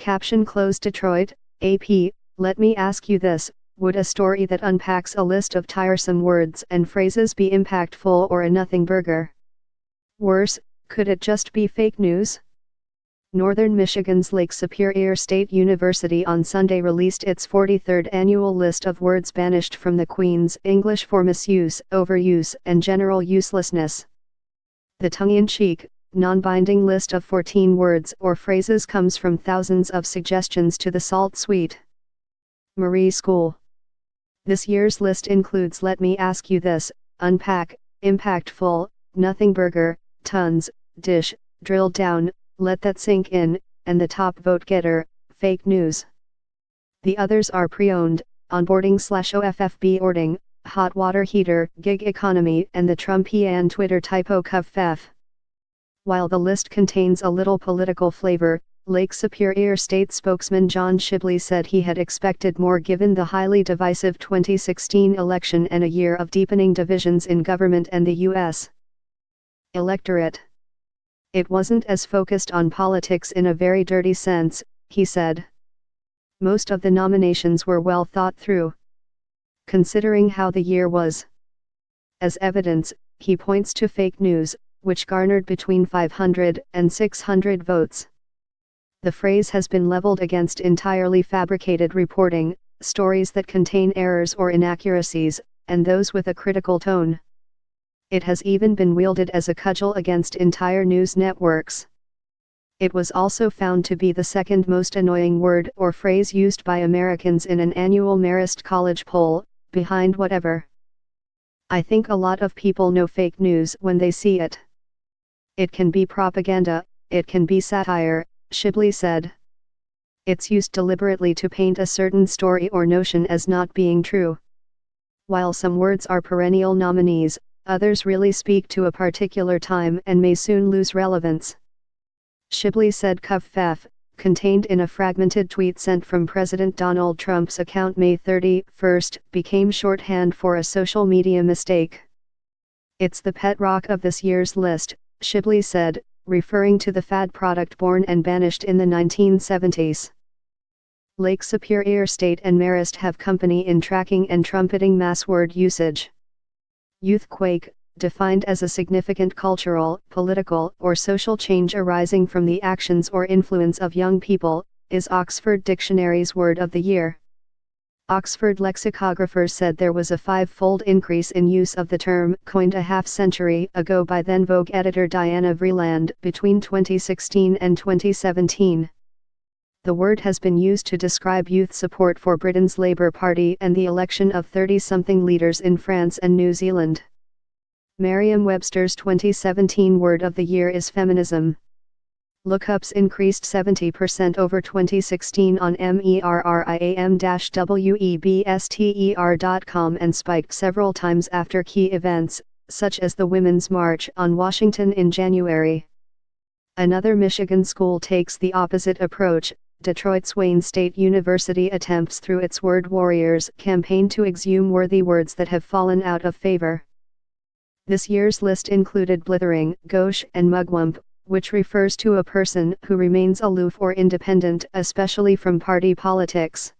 Caption close Detroit, AP, let me ask you this, would a story that unpacks a list of tiresome words and phrases be impactful or a nothing burger? Worse, could it just be fake news? Northern Michigan's Lake Superior State University on Sunday released its 43rd annual list of words banished from the Queen's English for misuse, overuse, and general uselessness. The tongue-in-cheek, non-binding list of 14 words or phrases comes from thousands of suggestions to the SALT suite. Marie School. This year's list includes Let Me Ask You This, Unpack, Impactful, Nothing Burger, Tons, Dish, Drill Down, Let That Sink In, and the top vote getter, Fake News. The others are pre-owned, onboarding/OFFB ording, hot water heater, gig economy, and the Trumpian Twitter typo covfefe. While the list contains a little political flavor, Lake Superior State spokesman John Shibley said he had expected more given the highly divisive 2016 election and a year of deepening divisions in government and the U.S. electorate. It wasn't as focused on politics in a very dirty sense, he said. Most of the nominations were well thought through. Considering how the year was. As evidence, he points to fake news, which garnered between 500 and 600 votes. The phrase has been leveled against entirely fabricated reporting, stories that contain errors or inaccuracies, and those with a critical tone. It has even been wielded as a cudgel against entire news networks. It was also found to be the second most annoying word or phrase used by Americans in an annual Marist College poll, behind whatever. I think a lot of people know fake news when they see it. It can be propaganda, it can be satire, Shibley said. It's used deliberately to paint a certain story or notion as not being true. While some words are perennial nominees, others really speak to a particular time and may soon lose relevance. Shibley said covfefe, contained in a fragmented tweet sent from President Donald Trump's account May 31, became shorthand for a social media mistake. It's the pet rock of this year's list, Shibley said, referring to the fad product born and banished in the 1970s. Lake Superior State and Marist have company in tracking and trumpeting mass word usage. Youthquake, defined as a significant cultural, political, or social change arising from the actions or influence of young people, is Oxford Dictionary's word of the year. Oxford lexicographers said there was a 5-fold increase in use of the term, coined a half-century ago by then Vogue editor Diana Vreeland, between 2016 and 2017. The word has been used to describe youth support for Britain's Labour Party and the election of 30-something leaders in France and New Zealand. Merriam-Webster's 2017 word of the year is feminism. Lookups increased 70% over 2016 on MERIAM-WEBSTER.com and spiked several times after key events, such as the Women's March on Washington in January. Another Michigan school takes the opposite approach. Detroit's Wayne State University attempts through its Word Warriors campaign to exhume worthy words that have fallen out of favor. This year's list included blithering, gauche, and mugwump, which refers to a person who remains aloof or independent, especially from party politics.